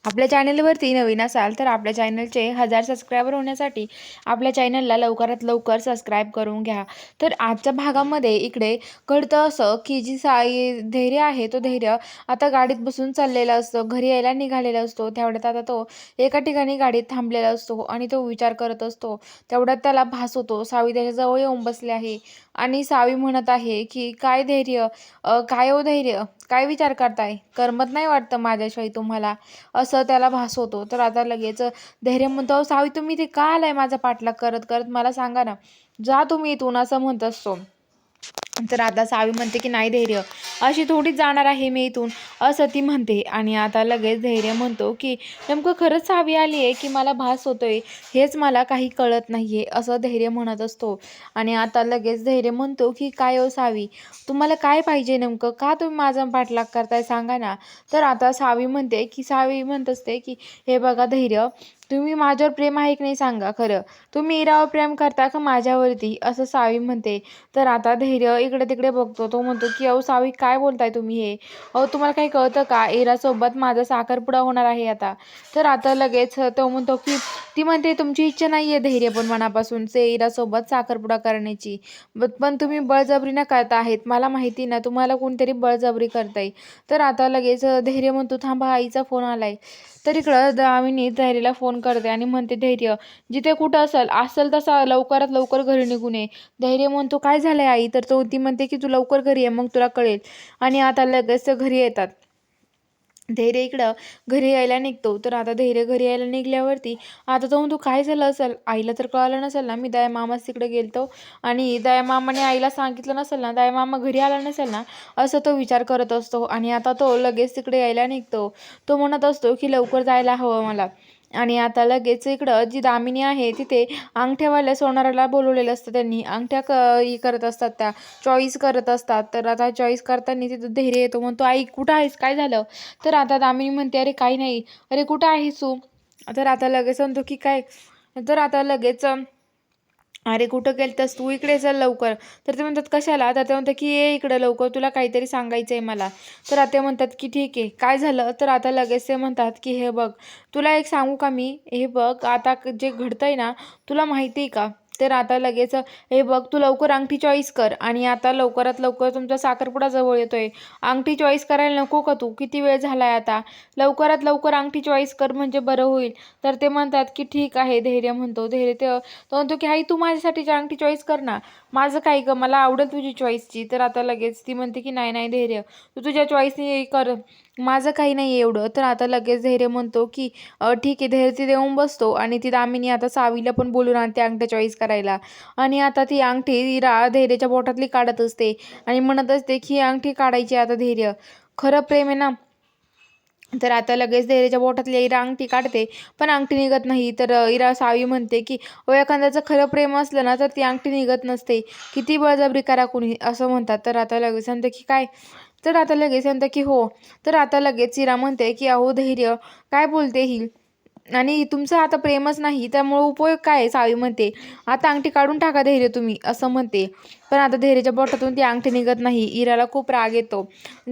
आपल्या चॅनलवरती नवीन असाल तर आपल्या चॅनलचे 1000 सबस्क्रायबर होण्यासाठी आपल्या चॅनलला लवकरात लवकर सबस्क्राईब करून घ्या. तर आजच्या भागामध्ये इकडे घडतं असं की जी साई धैर्य आहे तो धैर्य आता गाडीत बसून चाललेला असतो, घरी यायला निघालेला असतो. तेवढ्यात आता तो एका ठिकाणी गाडीत थांबलेला असतो आणि तो विचार करत असतो. तेवढ्यात त्याला भास होतो सावी त्याच्याजवळ येऊन बसली आहे आणि सावी म्हणत आहे की काय धैर्य, काय हो धैर्य, काय विचार करताय, करमत नाही वाटतं माझ्याशिवाय तुम्हाला, असं त्याला भास होतो. तर आता लगेच धैर्य म्हणतो, "अहो सावी, तुम्ही ते का आलाय माझा पाठलाग करत करत, मला सांगा ना, जा तुम्ही इथून," असं म्हणत असतो. तर आता सावी म्हणते की नाही धैर्य, अशी थोडीच जाणार आहे मी इथून, असं ती म्हणते. आणि आता लगेच धैर्य म्हणतो की नेमकं खरंच सावी आली आहे की मला भास होतोय, हेच मला काही कळत नाहीये, असं धैर्य म्हणत असतो. आणि आता लगेच धैर्य म्हणतो की काय हो सावी, तुम्हाला काय पाहिजे नेमकं, का तुम्ही माझा पाठलाग करताय सांगा ना. तर आता सावी म्हणते की सावी म्हणत असते की हे बघा धैर्य, तुम्ही माझ्यावर प्रेम आहे की नाही सांगा खरं, तुम्ही इरावर प्रेम करता का माझ्यावरती, असं सावी म्हणते. तर आता धैर्य इकडे तिकडे बघतो. तो म्हणतो की अहो सावी, काय बोलताय तुम्ही हे, अहो तुम्हाला काही कळतं का, इरासोबत माझा साखरपुडा होणार आहे आता. तर आता लगेच तो म्हणतो की ती म्हणते तुमची इच्छा नाही आहे धैर्य पण मनापासून ते इरासोबत साखरपुडा करण्याची, पण तुम्ही बळजबरीनं करता आहेत, मला माहिती ना तुम्हाला कोणतरी बळजबरी करताय. तर आता लगेच धैर्य म्हणतो थांबा, आईचा फोन आलाय. तर इकडं दामिनी धैर्यला फोन करते आणि म्हणते धैर्य, जिथे कुठं असेल असेल तसा लवकरात लवकर घरी निघून ये. धैर्य म्हणतो काय झालंय आई, तर ती म्हणते की तू लवकर घरी ये, मग तुला कळेल. आणि आता लगेच ते घरी येतात. धैर्य इकडं घरी यायला निघतो. तर आता धैर्य घरी यायला निघल्यावरती आता तो म्हणतो काय झालं असेल, आईला तर कळालं नसेल ना, मी दया मामाच तिकडे गेलतो आणि दया मामाने आईला सांगितलं नसेल ना, दया मामा घरी आला नसेल ना, असं तो विचार करत असतो. आणि आता तो लगेच तिकडे यायला निघतो. तो म्हणत असतो की लवकर जायला हवं मला. आणि आता लगेच इकडं जी दामिनी आहे तिथे अंगठ्यावाल्या सोनाराला बोलवलेलं असतं, त्यांनी अंगठ्या हे करत असतात, त्या चॉईस करत असतात. तर आता चॉईस करताना तिथं धैर्य येतो. म्हणतो आई कुठं आहेस, काय झालं. तर आता दामिनी म्हणते अरे काही नाही, अरे कुठं आहेस तू. तर आता लगेच म्हणतो की काय, तर आता लगेच अरे कुठं गेलतस तू, इकडे चल लवकर. तर ते म्हणतात कशाला, तर ते म्हणतात की ये इकडं लवकर, तुला काहीतरी सांगायचं आहे मला. तर आता ते म्हणतात की ठीक आहे, काय झालं. तर आता लगेच ते म्हणतात की हे बघ, तुला एक सांगू का मी, हे बघ आता जे घडतंय ना, तुला माहिती आहे का. तर आता लगेच हे बघ, तू लवकर अंगठी चॉईस कर, आणि आता लवकरात लवकर तुमचा साखरपुडा जवळ येतोय, अंगठी चॉईस करायला नको का तू, किती वेळ झालाय आता, लवकरात लवकर अंगठी चॉईस कर म्हणजे बरं होईल. तर ते म्हणतात की ठीक आहे, धैर्य म्हणतो. धैर्य तो म्हणतो की आई तू माझ्यासाठी अंगठी चॉईस कर ना, माझं काय गं, मला आवडेल तुझी चॉईसची. तर आता लगेच ती म्हणते की नाही नाही धैर्य, तू तुझ्या चॉईसने कर, माझं काही नाही एवढं. तर आता लगेच धैर्य म्हणतो की ठीक आहे. धैर्य तिथे येऊन बसतो आणि ती दामिनी आता सावीला पण बोलून आणते अंगठ्या चॉईस करायला. आणि आता ती अंगठी धैर्याच्या बोटातली काढत असते आणि म्हणत असते की ही अंगठी काढायची आता धैर्य, खरं प्रेम आहे ना. तर आता लगेच धैर्याच्या बोटातली इरा अंगठी काढते, पण अंगठी निघत नाही. तर इरा सावी म्हणते की एखाद्याचं खरं प्रेम असलं ना, तर ती अंगठी निघत नसते, किती बळजबरी करा कुणी, असं म्हणतात. तर आता लगेच म्हणते की काय, तर आता लगेच म्हणते की हो. तर आता लगेच इरा म्हणते की अहो धैर्य, काय बोलते ही, आणि तुमचं आता प्रेमच नाही त्यामुळे उपयोग काय आहे. सावी म्हणते आता अंगठी काढून टाका धैर्य तुम्ही, असं म्हणते. पण आता धैर्याच्या बोटातून ती अंगठी निघत नाही. इराला खूप राग येतो.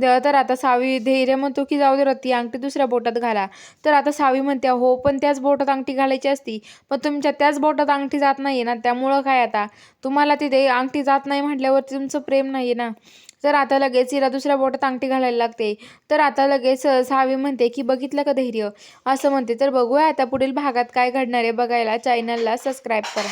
तर आता सावी धैर्य म्हणतो की जाऊ दे ती अंगठी दुसऱ्या बोटात घाला. तर आता सावी म्हणते हो, पण त्याच बोटात अंगठी घालायची असती, पण तुमच्या त्याच बोटात अंगठी जात नाहीये ना, त्यामुळं काय आता, तुम्हाला तिथे अंगठी जात नाही म्हटल्यावरती तुमचं प्रेम नाहीये ना. तर आता लगेच इरा दुसऱ्या बोटात अंगठी घालायला लागते. तर आता लगेच सावी म्हणते की बघितलं का धैर्य, असं म्हणते. तर बघूया आता पुढील भागात काय घडणार आहे, बघायला चॅनलला सबस्क्राईब करा.